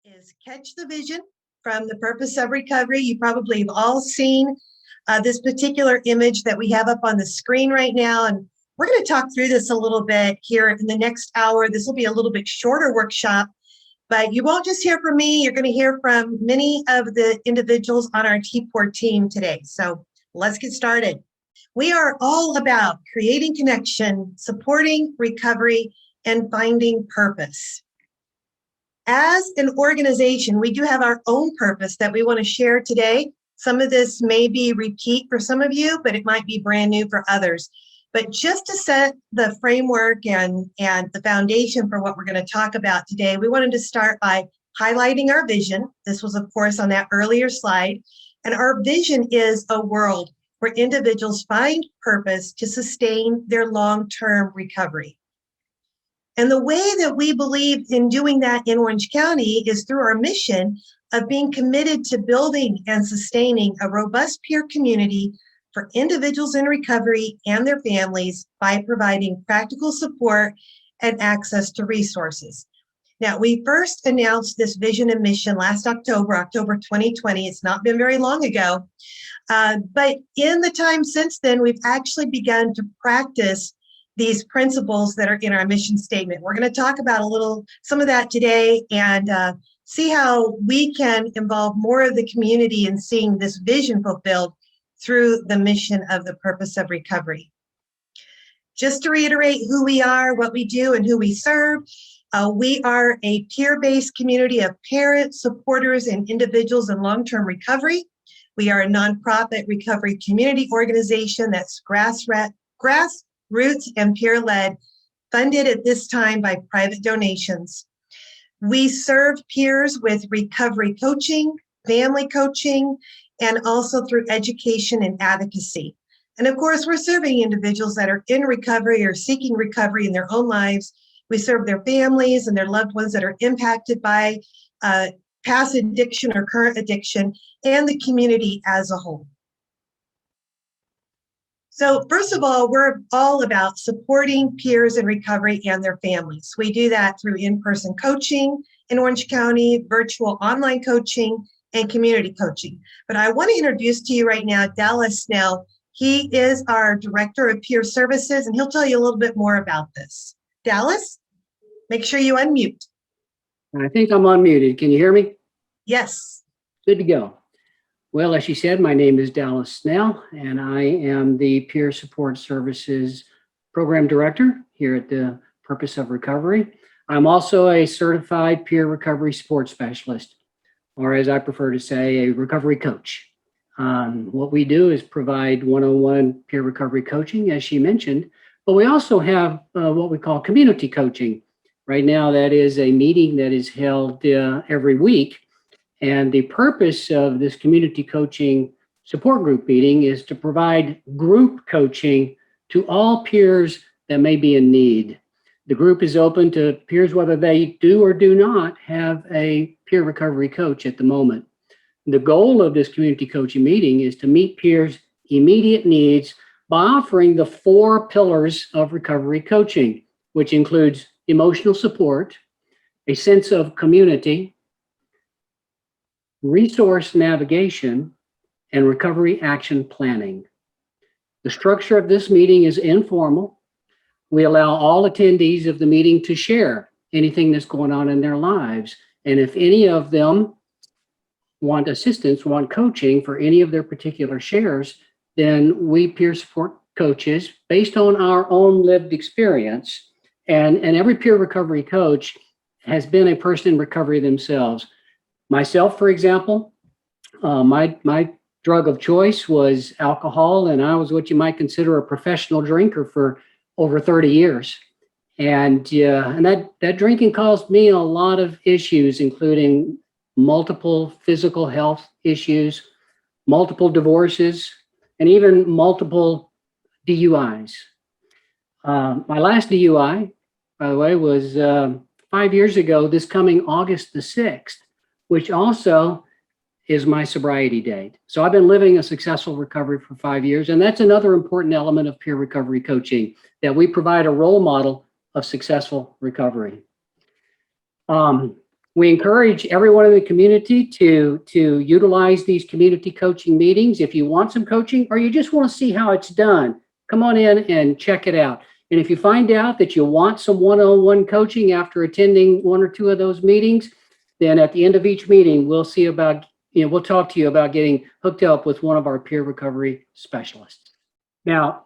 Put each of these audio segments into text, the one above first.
Is Catch the Vision from the Purpose of Recovery. You probably have all seen this particular image that we have up on the screen right now. And we're going to talk through this a little bit here in the next hour. This will be a little bit shorter workshop, but you won't just hear from me. You're going to hear from many of the individuals on our TPOR team today. So let's get started. We are all about creating connection, supporting recovery, and finding purpose. As an organization, we do have our own purpose that we want to share today. Some of this may be repeat for some of you, but it might be brand new for others. But just to set the framework and the foundation for what we're going to talk about today, we wanted to start by highlighting our vision. This was, of course, on that earlier slide. And our vision is a world where individuals find purpose to sustain their long-term recovery. And the way that we believe in doing that in Orange County is through our mission of being committed to building and sustaining a robust peer community for individuals in recovery and their families by providing practical support and access to resources. Now, we first announced this vision and mission last October 2020. It's not been very long ago. But in the time since then, we've actually begun to practice these principles that are in our mission statement. We're going to talk about some of that today and see how we can involve more of the community in seeing this vision fulfilled through the mission of the Purpose of Recovery. Just to reiterate who we are, what we do, and who we serve, we are a peer-based community of parents, supporters, and individuals in long-term recovery. We are a nonprofit recovery community organization that's grassroots and peer-led, funded at this time by private donations. We serve peers with recovery coaching, family coaching, and also through education and advocacy. And of course, we're serving individuals that are in recovery or seeking recovery in their own lives. We serve their families and their loved ones that are impacted by past addiction or current addiction, and the community as a whole. So first of all, we're all about supporting peers in recovery and their families. We do that through in-person coaching in Orange County, virtual online coaching, and community coaching. But I want to introduce to you right now Dallas Snell. He is our Director of Peer Services, and he'll tell you a little bit more about this. Dallas, make sure you unmute. I think I'm unmuted. Can you hear me? Yes. Good to go. Well, as she said, my name is Dallas Snell, and I am the Peer Support Services Program Director here at the Purpose of Recovery. I'm also a certified peer recovery support specialist, or as I prefer to say, a recovery coach. What we do is provide one-on-one peer recovery coaching, as she mentioned, but we also have what we call community coaching. Right now, that is a meeting that is held every week. And the purpose of this community coaching support group meeting is to provide group coaching to all peers that may be in need. The group is open to peers whether they do or do not have a peer recovery coach at the moment. The goal of this community coaching meeting is to meet peers' immediate needs by offering the 4 pillars of recovery coaching, which includes emotional support, a sense of community, resource navigation, and recovery action planning. The structure of this meeting is informal. We allow all attendees of the meeting to share anything that's going on in their lives. And if any of them want assistance, want coaching for any of their particular shares, then we peer support coaches based on our own lived experience. And every peer recovery coach has been a person in recovery themselves. Myself, for example, my drug of choice was alcohol, and I was what you might consider a professional drinker for over 30 years. And that drinking caused me a lot of issues, including multiple physical health issues, multiple divorces, and even multiple DUIs. My last DUI, by the way, was 5 years ago, this coming August the 6th, which also is my sobriety date. So I've been living a successful recovery for 5 years. And that's another important element of peer recovery coaching, that we provide a role model of successful recovery. We encourage everyone in the community to utilize these community coaching meetings. If you want some coaching or you just want to see how it's done, come on in and check it out. And if you find out that you want some one-on-one coaching after attending one or two of those meetings, then at the end of each meeting, we'll talk to you about getting hooked up with one of our peer recovery specialists. Now,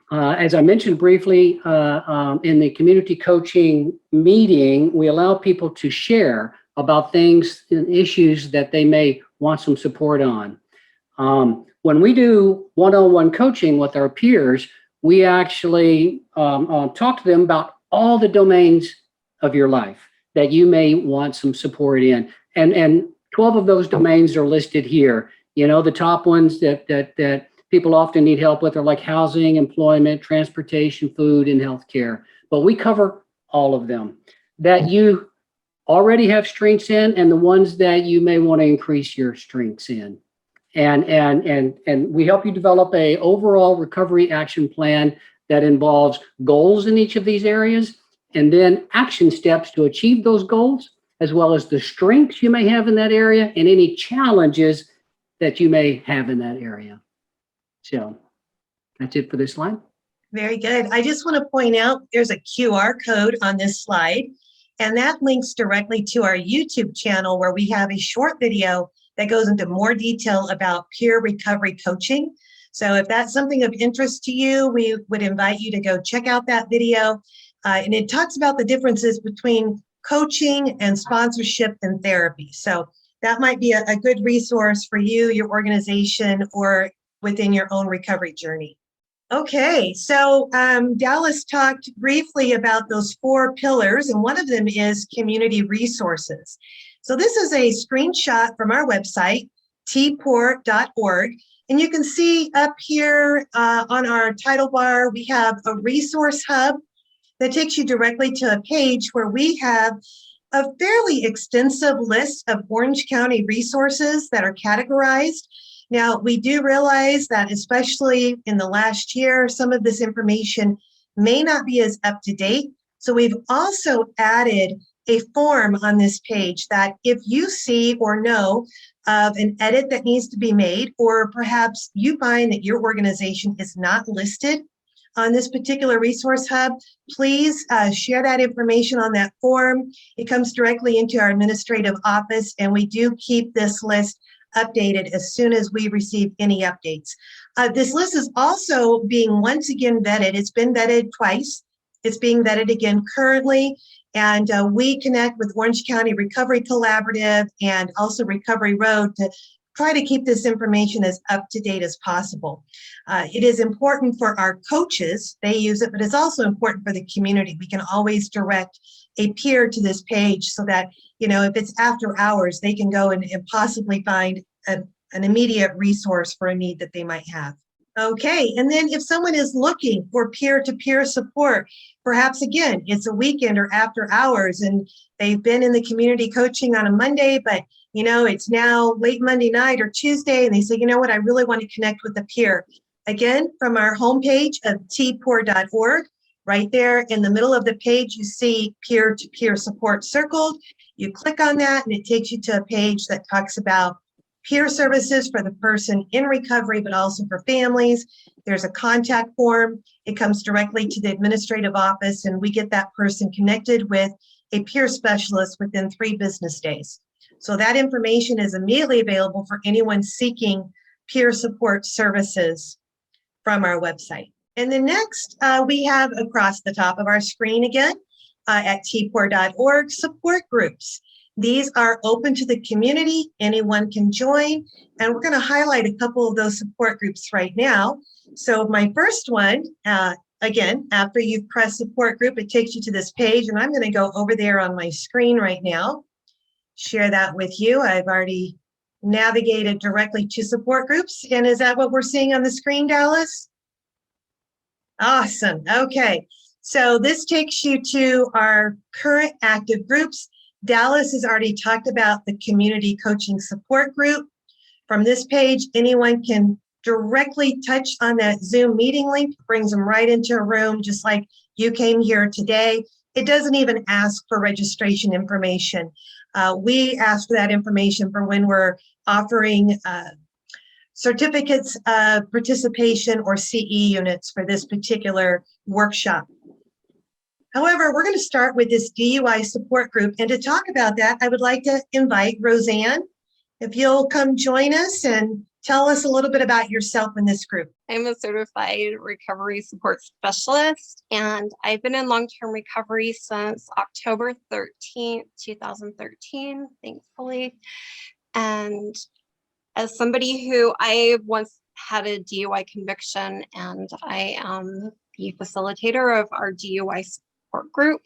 as I mentioned briefly, in the community coaching meeting, we allow people to share about things and issues that they may want some support on. When we do one-on-one coaching with our peers, we actually talk to them about all the domains of your life that you may want some support in. And 12 of those domains are listed here. The top ones that people often need help with are like housing, employment, transportation, food, and healthcare. But we cover all of them that you already have strengths in and the ones that you may want to increase your strengths in. And we help you develop a overall recovery action plan that involves goals in each of these areas and then action steps to achieve those goals, as well as the strengths you may have in that area and any challenges that you may have in that area. So that's it for this slide. Very good. I just want to point out there's a QR code on this slide, and that links directly to our YouTube channel where we have a short video that goes into more detail about peer recovery coaching. So if that's something of interest to you, we would invite you to go check out that video. And it talks about the differences between coaching and sponsorship and therapy. So that might be a good resource for you, your organization, or within your own recovery journey. Okay, so Dallas talked briefly about those 4 pillars, and one of them is community resources. So this is a screenshot from our website, TPOR.org, and you can see up here on our title bar, we have a resource hub that takes you directly to a page where we have a fairly extensive list of Orange County resources that are categorized. Now, we do realize that especially in the last year, some of this information may not be as up to date. So we've also added a form on this page that if you see or know of an edit that needs to be made, or perhaps you find that your organization is not listed on this particular resource hub, please share that information on that form. It comes directly into our administrative office, and we do keep this list updated as soon as we receive any updates. This list is also being once again vetted. It's been vetted twice. It's being vetted again currently. And we connect with Orange County Recovery Collaborative and also Recovery Road to try to keep this information as up to date as possible. It is important for our coaches, they use it, but it's also important for the community. We can always direct a peer to this page so that, if it's after hours, they can go and possibly find an immediate resource for a need that they might have. Okay, and then if someone is looking for peer-to-peer support, perhaps again, it's a weekend or after hours and they've been in the community coaching on a Monday, but it's now late Monday night or Tuesday, and they say, I really want to connect with a peer. Again, from our homepage of tpor.org, right there in the middle of the page, you see peer-to-peer support circled. You click on that and it takes you to a page that talks about peer services for the person in recovery, but also for families. There's a contact form. It comes directly to the administrative office, and we get that person connected with a peer specialist within 3 business days. So that information is immediately available for anyone seeking peer support services from our website. And then next, we have across the top of our screen again at tpor.org support groups. These are open to the community. Anyone can join. And we're going to highlight a couple of those support groups right now. So my first one, again, after you've pressed support group, it takes you to this page. And I'm going to go over there on my screen right now, share that with you. I've already navigated directly to support groups. And is that what we're seeing on the screen, Dallas? Awesome. Okay. So this takes you to our current active groups. Dallas has already talked about the community coaching support group. From this page, anyone can directly touch on that Zoom meeting link, brings them right into a room, just like you came here today. It doesn't even ask for registration information. We ask for that information for when we're offering certificates of participation or CE units for this particular workshop. However, we're going to start with this DUI support group. And to talk about that, I would like to invite Roseanne. If you'll come join us and tell us a little bit about yourself in this group. I'm a certified recovery support specialist, and I've been in long-term recovery since October 13th, 2013, thankfully. And as somebody who I once had a DUI conviction, and I am the facilitator of our DUI support group,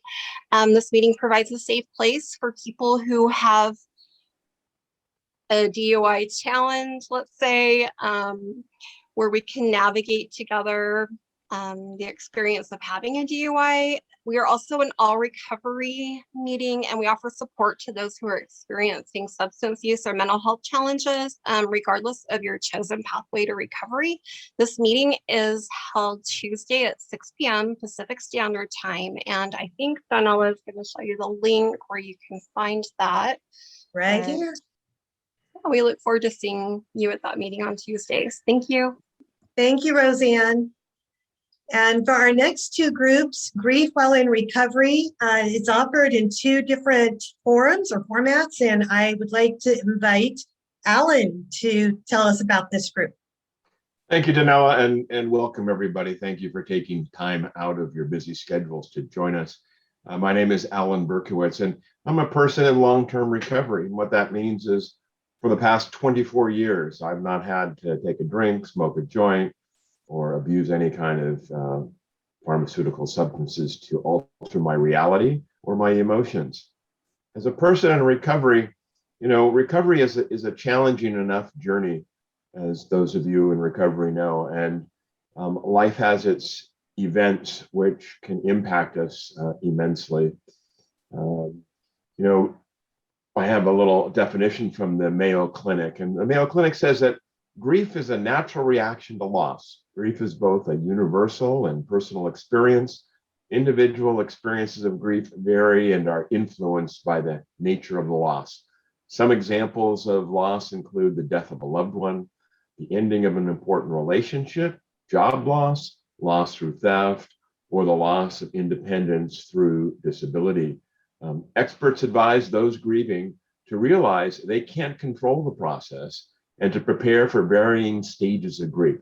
this meeting provides a safe place for people who have a DUI challenge, let's say, where we can navigate together the experience of having a DUI. We are also an all recovery meeting, and we offer support to those who are experiencing substance use or mental health challenges, regardless of your chosen pathway to recovery. This meeting is held Tuesday at 6 p.m. Pacific Standard Time, and I think Donella is going to show you the link where you can find that. Right here. We look forward to seeing you at that meeting on Tuesdays. Thank you. Thank you, Roseanne. And for our next two groups, Grief While in Recovery, it's offered in two different forums or formats, and I would like to invite Alan to tell us about this group. Thank you, Danella, and welcome everybody. Thank you for taking time out of your busy schedules to join us. My name is Alan Berkowitz, and I'm a person in long-term recovery. And what that means is for the past 24 years, I've not had to take a drink, smoke a joint, or abuse any kind of pharmaceutical substances to alter my reality or my emotions. As a person in recovery, recovery is a challenging enough journey, as those of you in recovery know, and life has its events which can impact us immensely. I have a little definition from the Mayo Clinic, and the Mayo Clinic says that grief is a natural reaction to loss. Grief is both a universal and personal experience. Individual experiences of grief vary and are influenced by the nature of the loss. Some examples of loss include the death of a loved one, the ending of an important relationship, job loss, loss through theft, or the loss of independence through disability. Experts advise those grieving to realize they can't control the process and to prepare for varying stages of grief.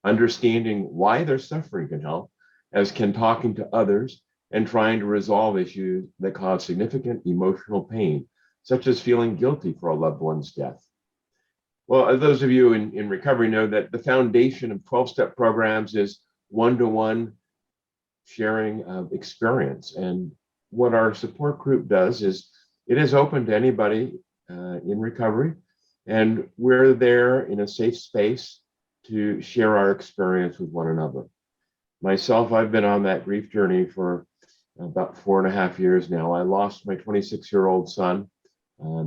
Understanding why they're suffering can help, as can talking to others and trying to resolve issues that cause significant emotional pain, such as feeling guilty for a loved one's death. Well, those of you in recovery know that the foundation of 12-step programs is one-to-one sharing of experience. And what our support group does is it is open to anybody in recovery, and we're there in a safe space to share our experience with one another. Myself, I've been on that grief journey for about 4.5 years now. I lost my 26-year-old son.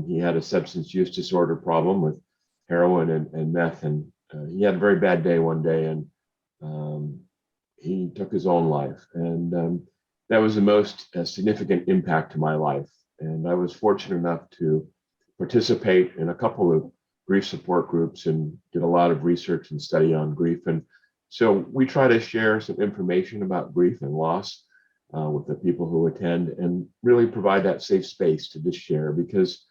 He had a substance use disorder problem with heroin and meth, and he had a very bad day one day, and he took his own life. And that was the most significant impact to my life. And I was fortunate enough to participate in a couple of grief support groups and did a lot of research and study on grief. And so we try to share some information about grief and loss with the people who attend, and really provide that safe space to just share, because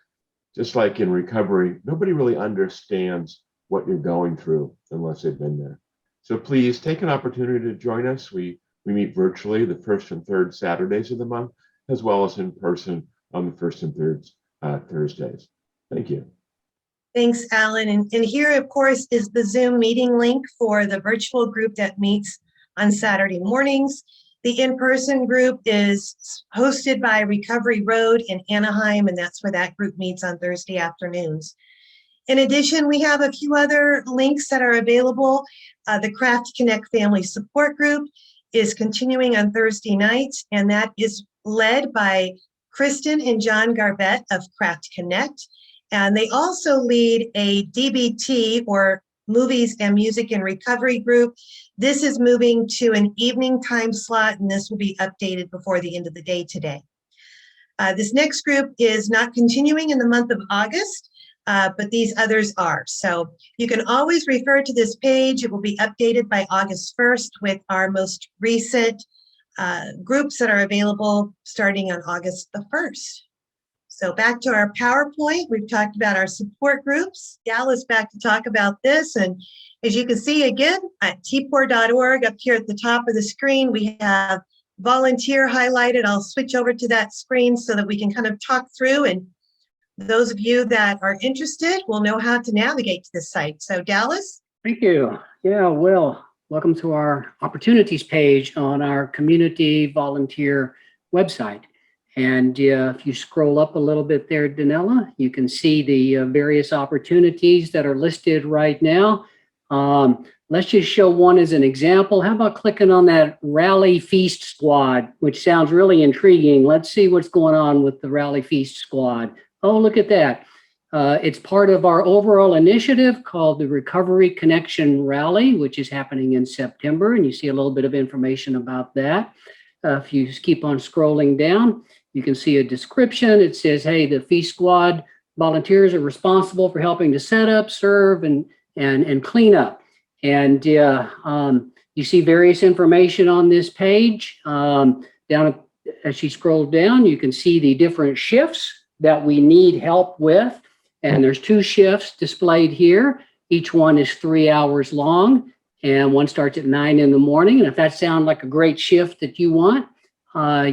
just like in recovery, nobody really understands what you're going through unless they've been there. So please take an opportunity to join us. We meet virtually the first and third Saturdays of the month, as well as in person on the first and third Thursdays. Thank you. Thanks, Alan. And here, of course, is the Zoom meeting link for the virtual group that meets on Saturday mornings. The in-person group is hosted by Recovery Road in Anaheim, and that's where that group meets on Thursday afternoons. In addition, we have a few other links that are available. The Craft Connect Family Support Group is continuing on Thursday nights, and that is led by Kristen and John Garbett of Craft Connect. And they also lead a DBT, or Movies and Music in Recovery group. This is moving to an evening time slot, and this will be updated before the end of the day today. This next group is not continuing in the month of August, but these others are. So you can always refer to this page. It will be updated by August 1st with our most recent groups that are available starting on August the 1st. So back to our PowerPoint, we've talked about our support groups. Dallas back to talk about this. And as you can see again at tpor.org up here at the top of the screen, we have volunteer highlighted. I'll switch over to that screen so that we can kind of talk through, and those of you that are interested will know how to navigate to this site. So Dallas? Thank you. Yeah, well, welcome to our opportunities page on our community volunteer website. And if you scroll up a little bit there, Danella, you can see the various opportunities that are listed right now. Let's just show one as an example. How about clicking on that Rally Feast Squad, which sounds really intriguing. Let's see what's going on with the Rally Feast Squad. Oh, look at that. It's part of our overall initiative called the Recovery Connection Rally, which is happening in September. And you see a little bit of information about that. If you just keep on scrolling down, you can see a description. It says, hey, the Feast Squad volunteers are responsible for helping to set up, serve, and clean up. And you see various information on this page. Down as you scroll down, you can see the different shifts that we need help with. And there's 2 shifts displayed here. Each one is 3 hours long, and one starts at 9 in the morning. And if that sounds like a great shift that you want,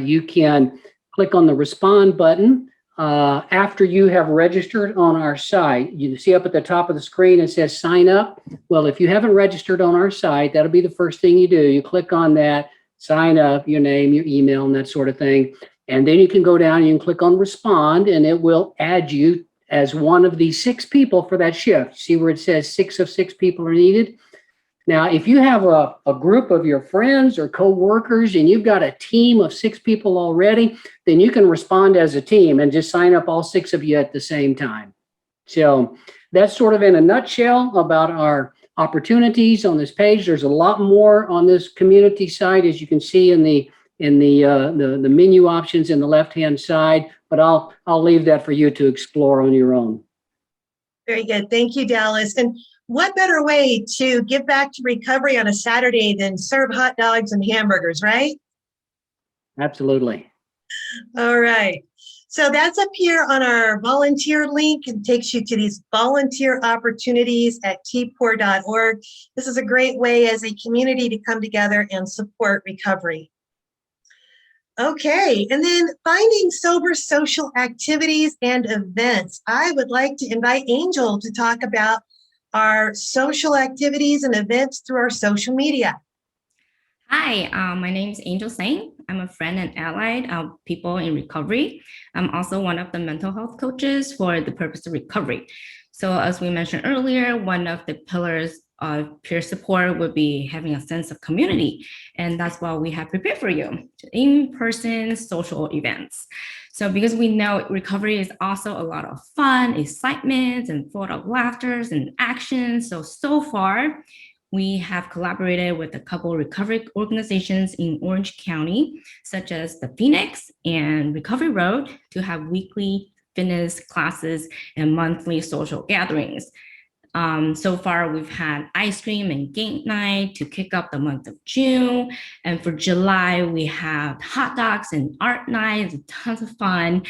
you can click on the respond button after you have registered on our site. You see up at the top of the screen, it says sign up. Well, if you haven't registered on our site, that'll be the first thing you do. You click on that, sign up, your name, your email, and that sort of thing. And then you can go down and you can click on respond, and it will add you as one of the 6 people for that shift. See where it says 6 of 6 people are needed? Now, if you have a group of your friends or co-workers and you've got a team of 6 people already, then you can respond as a team and just sign up all 6 of you at the same time. So that's sort of in a nutshell about our opportunities on this page. There's a lot more on this community site, as you can see in the menu options in the left-hand side, but I'll leave that for you to explore on your own. Very good. Thank you, Dallas. And what better way to give back to recovery on a Saturday than serve hot dogs and hamburgers, right? Absolutely. All right. So that's up here on our volunteer link and takes you to these volunteer opportunities at tpor.org. This is a great way as a community to come together and support recovery. Okay, and then finding sober social activities and events. I would like to invite Angel to talk about our social activities and events through our social media. Hi, my name is Angel Singh. I'm a friend and ally of people in recovery. I'm also one of the mental health coaches for the Purpose of Recovery. So as we mentioned earlier, one of the pillars of peer support would be having a sense of community. And that's what we have prepared for you, in-person social events. So because we know recovery is also a lot of fun, excitement, and full of laughter and action. So far, we have collaborated with a couple recovery organizations in Orange County, such as the Phoenix and Recovery Road, to have weekly fitness classes and monthly social gatherings. So far, we've had ice cream and game night to kick off the month of June. And for July, we have hot dogs and art nights, tons of fun.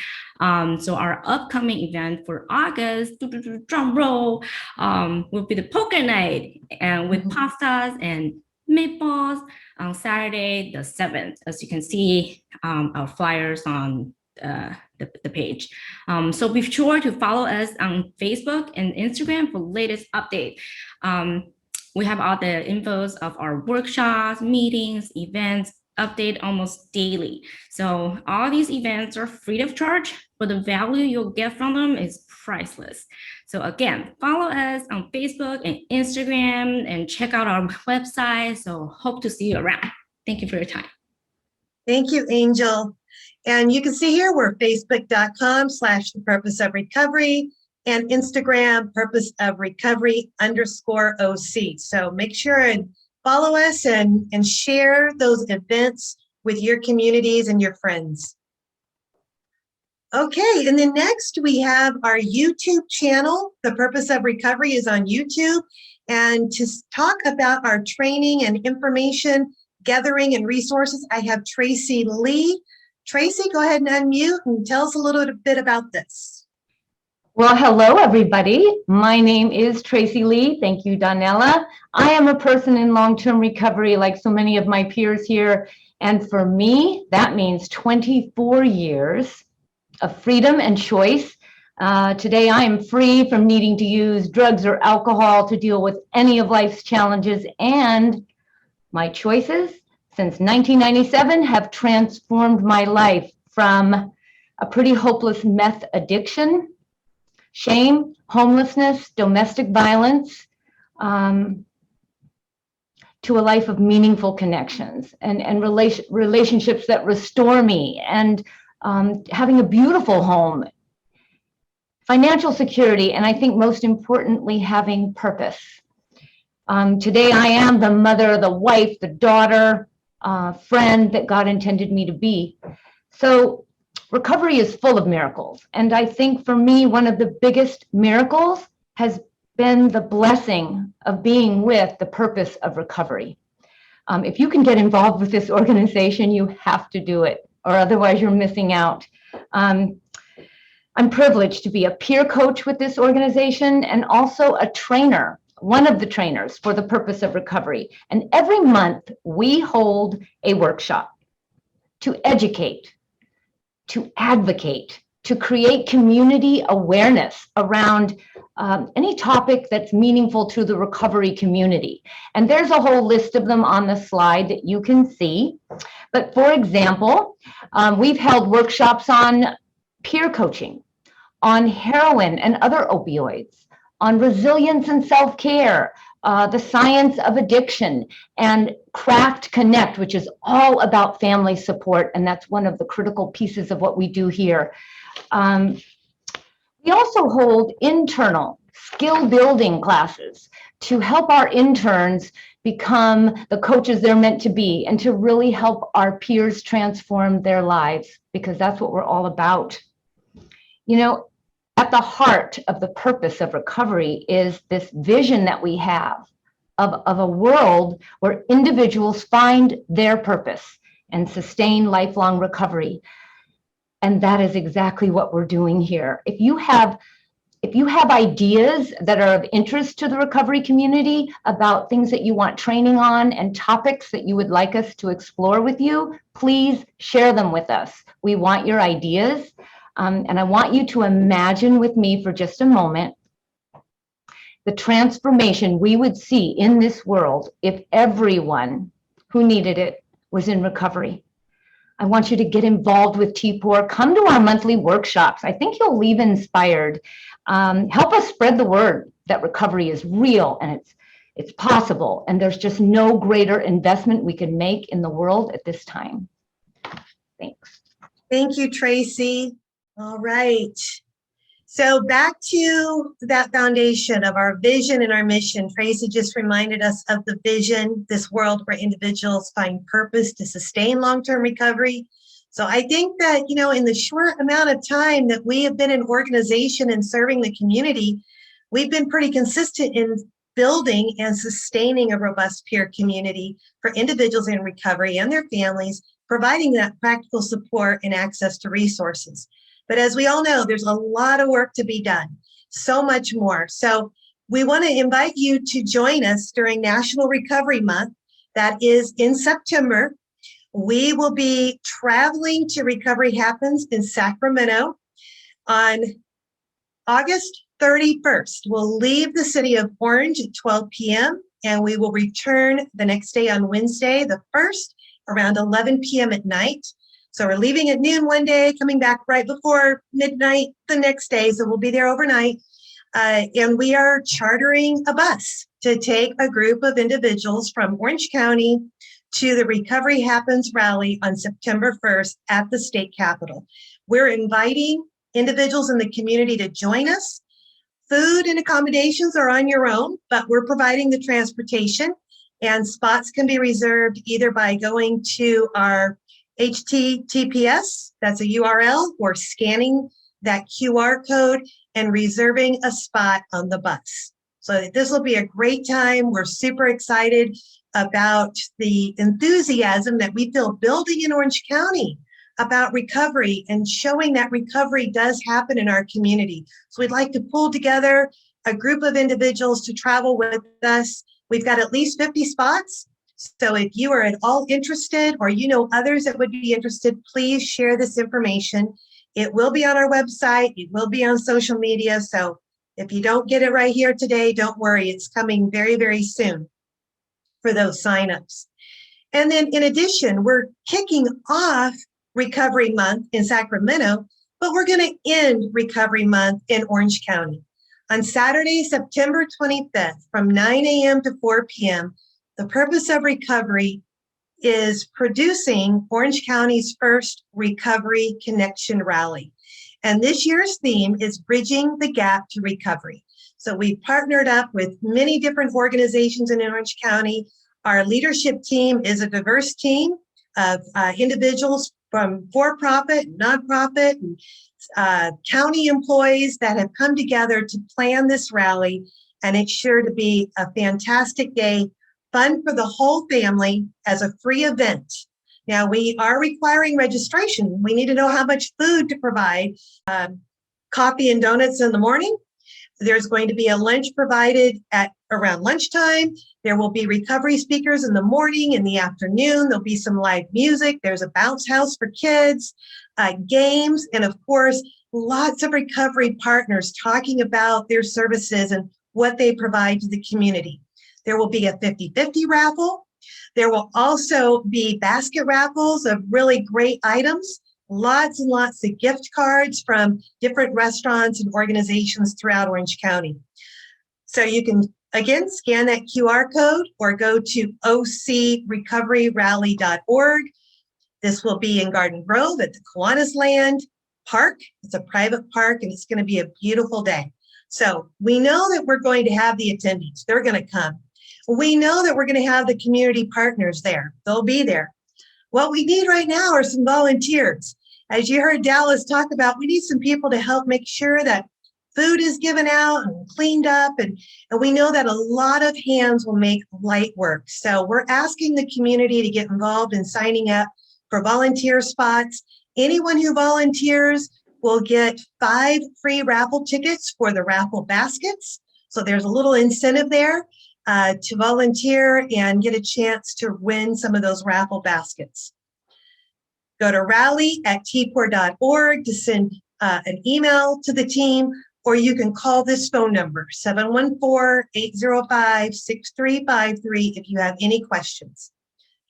So our upcoming event for August, drum roll, will be the poker night and with pastas and meatballs on Saturday, the 7th. As you can see, our flyers on the page. So be sure to follow us on Facebook and Instagram for latest update. We have all the infos of our workshops, meetings, events, update almost daily. So all these events are free of charge, but the value you'll get from them is priceless. So again, follow us on Facebook and Instagram and check out our website. So hope to see you around. Thank you for your time. Thank you, Angel. And you can see here we're facebook.com/the purpose of recovery and Instagram purpose of recovery _OC. So make sure and follow us and share those events with your communities and your friends. Okay, and then next we have our YouTube channel. The Purpose of Recovery is on YouTube. And to talk about our training and information gathering and resources, I have Tracy Lee. Tracy, go ahead and unmute and tell us a little bit about this. Well, hello, everybody. My name is Tracy Lee. Thank you, Donella. I am a person in long-term recovery like so many of my peers here. And for me, that means 24 years of freedom and choice. Today, I am free from needing to use drugs or alcohol to deal with any of life's challenges. And my choices since 1997 have transformed my life from a pretty hopeless meth addiction, shame, homelessness, domestic violence, to a life of meaningful connections and relationships that restore me, and having a beautiful home, financial security, and I think most importantly, having purpose. Today, I am the mother, the wife, the daughter, friend that God intended me to be. So recovery is full of miracles. And I think for me, one of the biggest miracles has been the blessing of being with the Purpose of Recovery. If you can get involved with this organization, you have to do it, or otherwise you're missing out. I'm privileged to be a peer coach with this organization and also a trainer, one of the trainers for the Purpose of Recovery. And every month we hold a workshop to educate, to advocate, to create community awareness around any topic that's meaningful to the recovery community. And there's a whole list of them on the slide that you can see. But for example, we've held workshops on peer coaching, on heroin and other opioids, on resilience and self-care, the science of addiction, and Craft Connect, which is all about family support, and that's one of the critical pieces of what we do here. We also hold internal skill building classes to help our interns become the coaches they're meant to be and to really help our peers transform their lives, because that's what we're all about. You know, at the heart of the Purpose of Recovery is this vision that we have of a world where individuals find their purpose and sustain lifelong recovery. And that is exactly what we're doing here. If you have ideas that are of interest to the recovery community about things that you want training on and topics that you would like us to explore with you, please share them with us. We want your ideas. And I want you to imagine with me for just a moment the transformation we would see in this world if everyone who needed it was in recovery. I want you to get involved with TPOR. Come to our monthly workshops. I think you'll leave inspired. Help us spread the word that recovery is real and it's possible. And there's just no greater investment we can make in the world at this time. Thanks. Thank you, Tracy. All right. So back to that foundation of our vision and our mission. Tracy just reminded us of the vision, this world where individuals find purpose to sustain long-term recovery. So I think that, you know, in the short amount of time that we have been an organization and serving the community, we've been pretty consistent in building and sustaining a robust peer community for individuals in recovery and their families, providing that practical support and access to resources. But as we all know, there's a lot of work to be done, so much more. So we want to invite you to join us during National Recovery Month. That is in September. We will be traveling to Recovery Happens in Sacramento on August 31st. We'll leave the city of Orange at 12 p.m. and we will return the next day on Wednesday, the 1st, around 11 p.m. at night. So we're leaving at noon one day, coming back right before midnight the next day. So we'll be there overnight. And we are chartering a bus to take a group of individuals from Orange County to the Recovery Happens rally on September 1st at the state capitol. We're inviting individuals in the community to join us. Food and accommodations are on your own, but we're providing the transportation, and spots can be reserved either by going to our HTTPS, that's a URL, or scanning that QR code and reserving a spot on the bus. So this will be a great time. We're super excited about the enthusiasm that we feel building in Orange County about recovery and showing that recovery does happen in our community. So we'd like to pull together a group of individuals to travel with us. We've got at least 50 spots. So if you are at all interested or you know others that would be interested, please share this information. It will be on our website. It will be on social media. So if you don't get it right here today, don't worry. It's coming very, very soon for those signups. And then in addition, we're kicking off Recovery Month in Sacramento, but we're going to end Recovery Month in Orange County. On Saturday, September 25th, from 9 a.m. to 4 p.m., the Purpose of Recovery is producing Orange County's first Recovery Connection Rally. And this year's theme is Bridging the Gap to Recovery. So we've partnered up with many different organizations in Orange County. Our leadership team is a diverse team of individuals from for-profit, nonprofit, and county employees that have come together to plan this rally. And it's sure to be a fantastic day, fun for the whole family as a free event. Now, we are requiring registration. We need to know how much food to provide. Coffee and donuts in the morning. There's going to be a lunch provided at around lunchtime. There will be recovery speakers in the morning, in the afternoon. There'll be some live music. There's a bounce house for kids, games, and of course, lots of recovery partners talking about their services and what they provide to the community. There will be a 50-50 raffle. There will also be basket raffles of really great items, lots and lots of gift cards from different restaurants and organizations throughout Orange County. So you can, again, scan that QR code or go to ocrecoveryrally.org. This will be in Garden Grove at the Kiwanis Land Park. It's a private park and it's going to be a beautiful day. So we know that we're going to have the attendees. They're going to come. We know that we're going to have the community partners there. They'll be there. What we need right now are some volunteers. As you heard Dallas talk about, we need some people to help make sure that food is given out and cleaned up. And we know that a lot of hands will make light work. So we're asking the community to get involved in signing up for volunteer spots. Anyone who volunteers will get 5 free raffle tickets for the raffle baskets. So there's a little incentive there to volunteer and get a chance to win some of those raffle baskets. Go to rally@tpor.org to send an email to the team, or you can call this phone number, 714-805-6353, if you have any questions.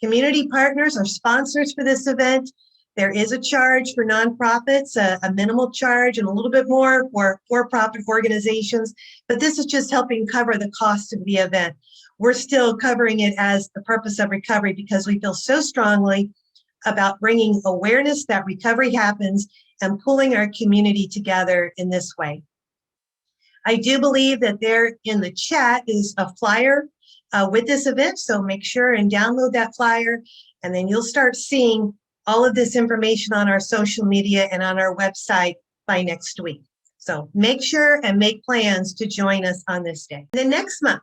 Community partners are sponsors for this event. There is a charge for nonprofits, a minimal charge, and a little bit more for for-profit organizations, but this is just helping cover the cost of the event. We're still covering it as the Purpose of Recovery because we feel so strongly about bringing awareness that recovery happens and pulling our community together in this way. I do believe that there in the chat is a flyer with this event, so make sure and download that flyer, and then you'll start seeing all of this information on our social media and on our website by next week. So make sure and make plans to join us on this day. The next month,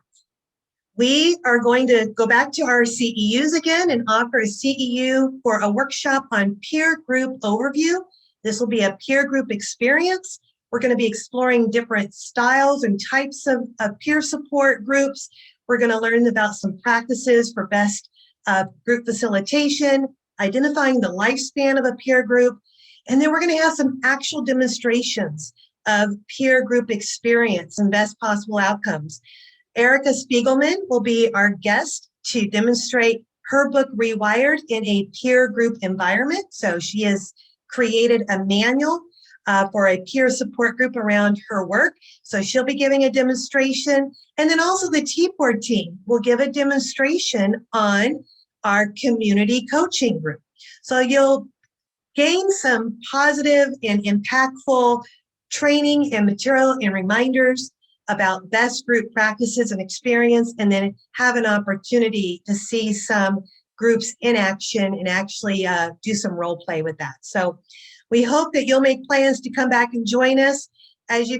we are going to go back to our CEUs again and offer a CEU for a workshop on peer group overview. This will be a peer group experience. We're going to be exploring different styles and types of peer support groups. We're going to learn about some practices for best group facilitation, identifying the lifespan of a peer group, and then we're going to have some actual demonstrations of peer group experience and best possible outcomes. Erica Spiegelman will be our guest to demonstrate her book Rewired in a peer group environment. So she has created a manual for a peer support group around her work. So she'll be giving a demonstration. And then also the TPOR team will give a demonstration on our community coaching group. So you'll gain some positive and impactful training and material and reminders about best group practices and experience, and then have an opportunity to see some groups in action and actually do some role play with that. So we hope that you'll make plans to come back and join us. As you